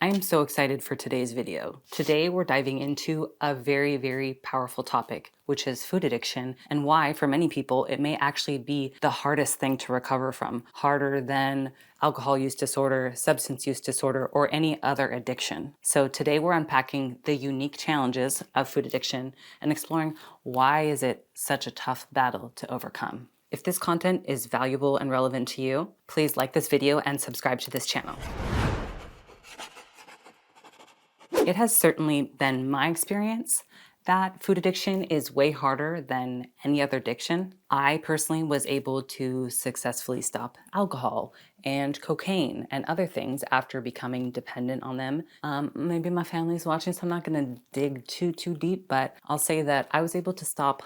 I am so excited for today's video. Today we're diving into a very, very powerful topic, which is food addiction, and why for many people it may actually be the hardest thing to recover from, harder than alcohol use disorder, substance use disorder, or any other addiction. So today we're unpacking the unique challenges of food addiction and exploring why is it such a tough battle to overcome. If this content is valuable and relevant to you, please like this video and subscribe to this channel. It has certainly been my experience that food addiction is way harder than any other addiction. I personally was able to successfully stop alcohol and cocaine and other things after becoming dependent on them. Maybe my family's watching, so I'm not gonna dig too deep, but I'll say that I was able to stop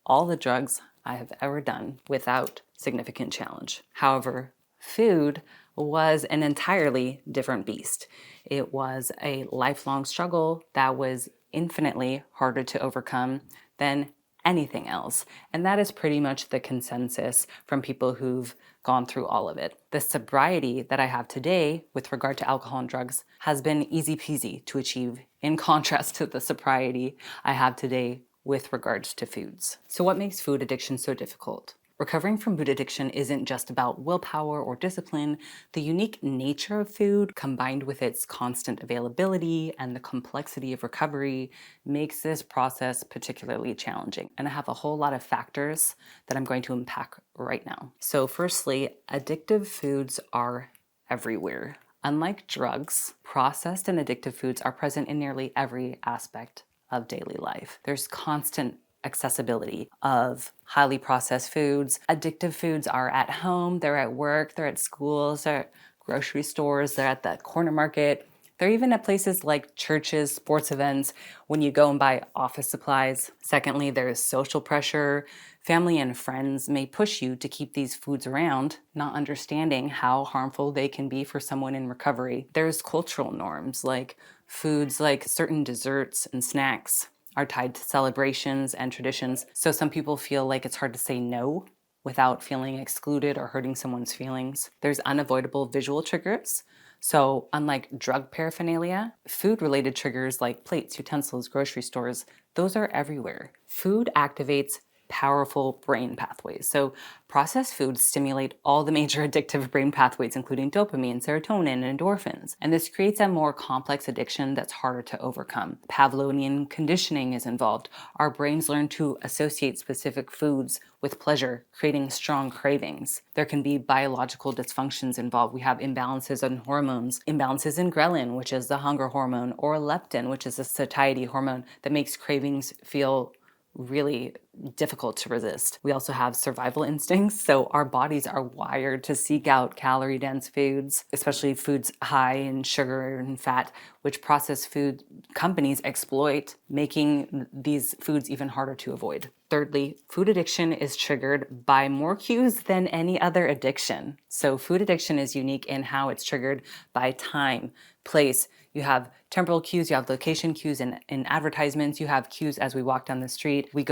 all the drugs I have ever done without significant challenge. However, food was an entirely different beast. It was a lifelong struggle that was infinitely harder to overcome than anything else. And that is pretty much the consensus from people who've gone through all of it. The sobriety that I have today with regard to alcohol and drugs has been easy peasy to achieve, in contrast to the sobriety I have today with regards to foods. So what makes food addiction so difficult? Recovering from food addiction isn't just about willpower or discipline. The unique nature of food, combined with its constant availability and the complexity of recovery, makes this process particularly challenging. And I have a whole lot of factors that I'm going to unpack right now. So firstly, addictive foods are everywhere. Unlike drugs, processed and addictive foods are present in nearly every aspect of daily life. There's constant accessibility of highly processed foods. Addictive foods are at home, they're at work, they're at schools, they're at grocery stores, they're at the corner market. They're even at places like churches, sports events, when you go and buy office supplies. Secondly, there's social pressure. Family and friends may push you to keep these foods around, not understanding how harmful they can be for someone in recovery. There's cultural norms, like foods like certain desserts and snacks are tied to celebrations and traditions. So some people feel like it's hard to say no without feeling excluded or hurting someone's feelings. There's unavoidable visual triggers. So unlike drug paraphernalia, food-related triggers like plates, utensils, grocery stores, those are everywhere. Food activates powerful brain pathways. So processed foods stimulate all the major addictive brain pathways, including dopamine, serotonin, and endorphins. And this creates a more complex addiction that's harder to overcome. Pavlovian conditioning is involved. Our brains learn to associate specific foods with pleasure, creating strong cravings. There can be biological dysfunctions involved. We have imbalances in hormones, imbalances in ghrelin, which is the hunger hormone, or leptin, which is a satiety hormone that makes cravings feel really difficult to resist. We also have survival instincts, so our bodies are wired to seek out calorie-dense foods, especially foods high in sugar and fat, which processed food companies exploit, making these foods even harder to avoid. Thirdly, food addiction is triggered by more cues than any other addiction. So food addiction is unique in how it's triggered by time, place. You have temporal cues, you have location cues in advertisements, you have cues as we walk down the street. We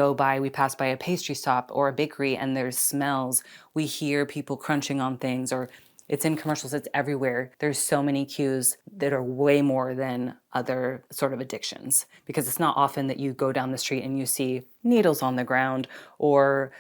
pass by a pastry shop or a bakery and there's smells. We hear people crunching on things, or it's in commercials, it's everywhere. There's so many cues that are way more than other sort of addictions, because it's not often that you go down the street and you see needles on the ground or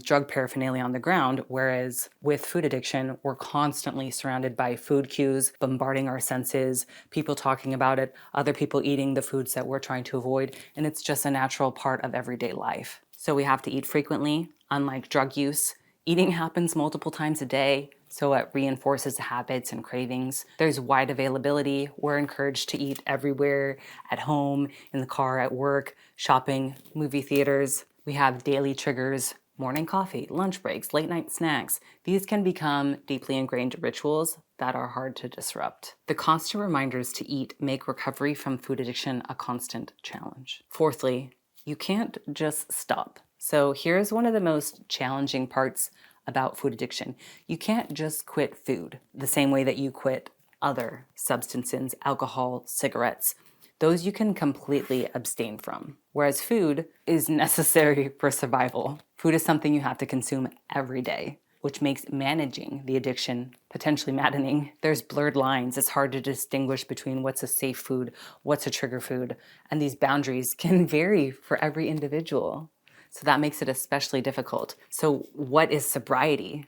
drug paraphernalia on the ground, whereas with food addiction, we're constantly surrounded by food cues, bombarding our senses, people talking about it, other people eating the foods that we're trying to avoid, and it's just a natural part of everyday life. So we have to eat frequently. Unlike drug use, eating happens multiple times a day, so it reinforces habits and cravings. There's wide availability. We're encouraged to eat everywhere, at home, in the car, at work, shopping, movie theaters. We have daily triggers, morning coffee, lunch breaks, late night snacks. These can become deeply ingrained rituals that are hard to disrupt. The constant reminders to eat make recovery from food addiction a constant challenge. Fourthly, you can't just stop. So here's one of the most challenging parts about food addiction. You can't just quit food the same way that you quit other substances, alcohol, cigarettes. Those you can completely abstain from. Whereas food is necessary for survival. Food is something you have to consume every day. which makes managing the addiction potentially maddening. There's blurred lines. It's hard to distinguish between what's a safe food, what's a trigger food, and these boundaries can vary for every individual. So that makes it especially difficult. So what is sobriety?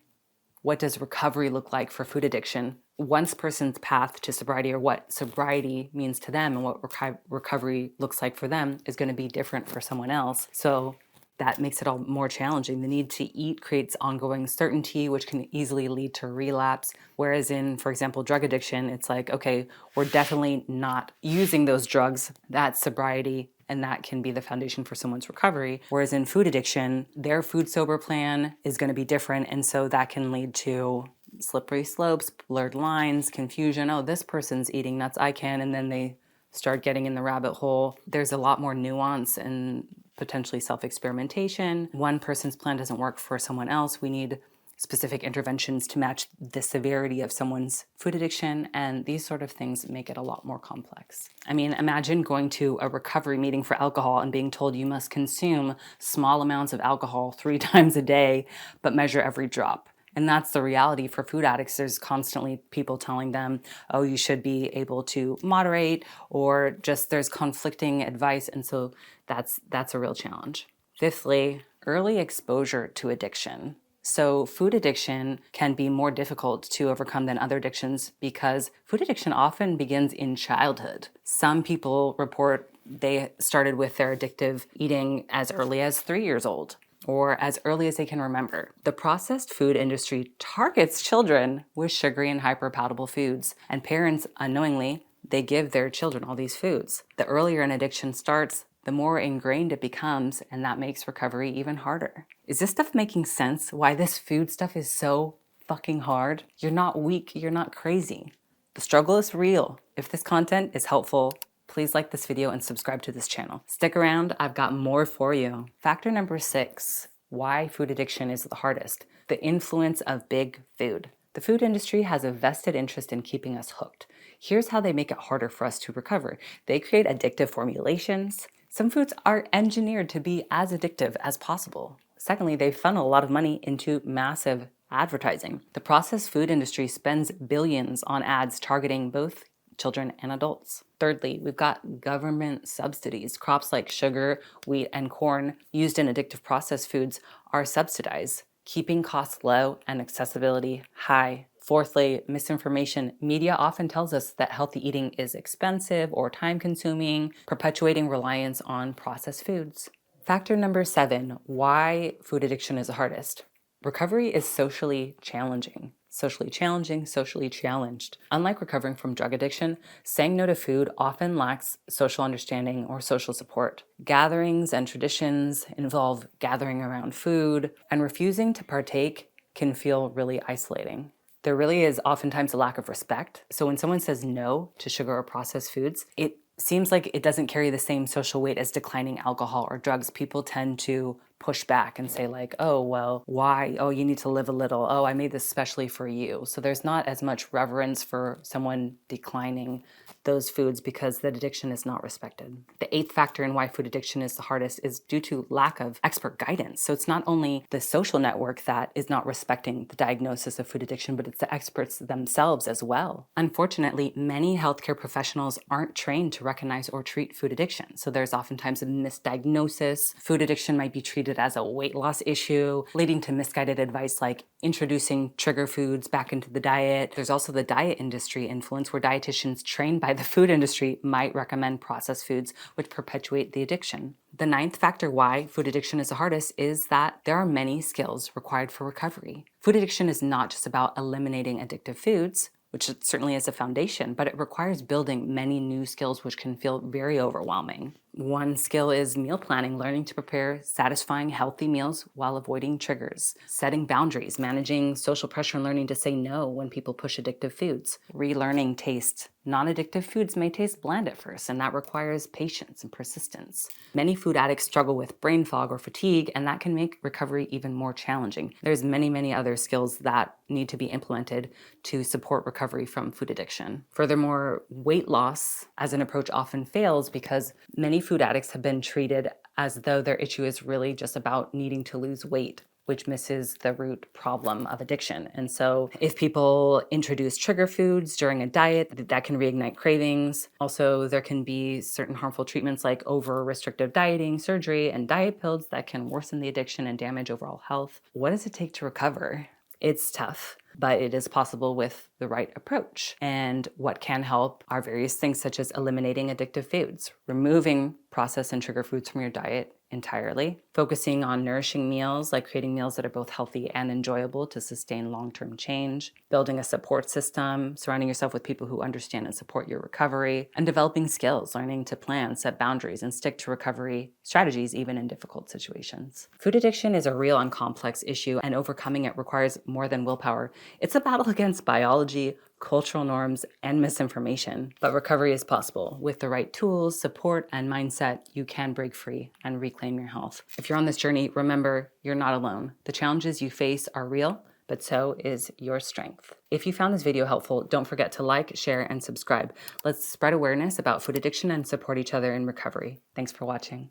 What does recovery look like for food addiction? One person's path to sobriety, or what sobriety means to them and what recovery looks like for them, is going to be different for someone else. So that makes it all more challenging. The need to eat creates ongoing certainty, which can easily lead to relapse. Whereas in, for example, drug addiction, it's like, okay, we're definitely not using those drugs. That's sobriety, and that can be the foundation for someone's recovery. Whereas in food addiction, their food sober plan is going to be different. And so that can lead to slippery slopes, blurred lines, confusion. Oh, this person's eating nuts, I can. And then they start getting in the rabbit hole. There's a lot more nuance and potentially self-experimentation. One person's plan doesn't work for someone else. We need specific interventions to match the severity of someone's food addiction, and these sort of things make it a lot more complex. I mean, imagine going to a recovery meeting for alcohol and being told you must consume small amounts of alcohol 3 times a day, but measure every drop. And that's the reality for food addicts. There's constantly people telling them, oh, you should be able to moderate, or just there's conflicting advice. And so that's a real challenge. Fifthly, early exposure to addiction. So food addiction can be more difficult to overcome than other addictions because food addiction often begins in childhood. Some people report they started with their addictive eating as early as 3 years old, or as early as they can remember. The processed food industry targets children with sugary and hyperpalatable foods, and parents, unknowingly, they give their children all these foods. The earlier an addiction starts, the more ingrained it becomes, and that makes recovery even harder. Is this stuff making sense? Why this food stuff is so fucking hard? You're not weak, you're not crazy. The struggle is real. If this content is helpful, please like this video and subscribe to this channel. Stick around, I've got more for you. Factor number 6, why food addiction is the hardest. The influence of big food. The food industry has a vested interest in keeping us hooked. Here's how they make it harder for us to recover. They create addictive formulations. Some foods are engineered to be as addictive as possible. Secondly, they funnel a lot of money into massive advertising. The processed food industry spends billions on ads targeting both children and adults. Thirdly, we've got government subsidies. Crops like sugar, wheat, and corn used in addictive processed foods are subsidized, keeping costs low and accessibility high. Fourthly, misinformation. Media often tells us that healthy eating is expensive or time-consuming, perpetuating reliance on processed foods. Factor number 7, why food addiction is the hardest. Recovery is socially challenging. Socially challenged. Unlike recovering from drug addiction, saying no to food often lacks social understanding or social support. Gatherings and traditions involve gathering around food, and refusing to partake can feel really isolating. There really is oftentimes a lack of respect. So when someone says no to sugar or processed foods, it seems like it doesn't carry the same social weight as declining alcohol or drugs. People tend to push back and say like, oh, well, why? Oh, you need to live a little. Oh, I made this specially for you. So there's not as much reverence for someone declining those foods because that addiction is not respected. The 8th factor in why food addiction is the hardest is due to lack of expert guidance. So it's not only the social network that is not respecting the diagnosis of food addiction, but it's the experts themselves as well. Unfortunately, many healthcare professionals aren't trained to recognize or treat food addiction. So there's oftentimes a misdiagnosis. Food addiction might be treated as a weight loss issue, leading to misguided advice like introducing trigger foods back into the diet. There's also the diet industry influence where dietitians trained by the food industry might recommend processed foods, which perpetuate the addiction. The 9th factor why food addiction is the hardest is that there are many skills required for recovery. Food addiction is not just about eliminating addictive foods, which it certainly is a foundation, but it requires building many new skills which can feel very overwhelming. One skill is meal planning, learning to prepare satisfying, healthy meals while avoiding triggers, setting boundaries, managing social pressure, and learning to say no when people push addictive foods, relearning taste. Non-addictive foods may taste bland at first, and that requires patience and persistence. Many food addicts struggle with brain fog or fatigue, and that can make recovery even more challenging. There's many other skills that need to be implemented to support recovery from food addiction. Furthermore, weight loss as an approach often fails because many food addicts have been treated as though their issue is really just about needing to lose weight. which misses the root problem of addiction. And so if people introduce trigger foods during a diet, that can reignite cravings. Also, there can be certain harmful treatments like over-restrictive dieting, surgery, and diet pills that can worsen the addiction and damage overall health. What does it take to recover? It's tough, but it is possible with the right approach. And what can help are various things such as eliminating addictive foods, removing processed and trigger foods from your diet entirely, focusing on nourishing meals, like creating meals that are both healthy and enjoyable to sustain long-term change, building a support system, surrounding yourself with people who understand and support your recovery, and developing skills, learning to plan, set boundaries, and stick to recovery strategies even in difficult situations. Food addiction is a real and complex issue, and overcoming it requires more than willpower. It's a battle against biology, cultural norms, and misinformation. But recovery is possible. With the right tools, support, and mindset, you can break free and reclaim your health. If you're on this journey, remember, you're not alone. The challenges you face are real, but so is your strength. If you found this video helpful, don't forget to like, share, and subscribe. Let's spread awareness about food addiction and support each other in recovery. Thanks for watching.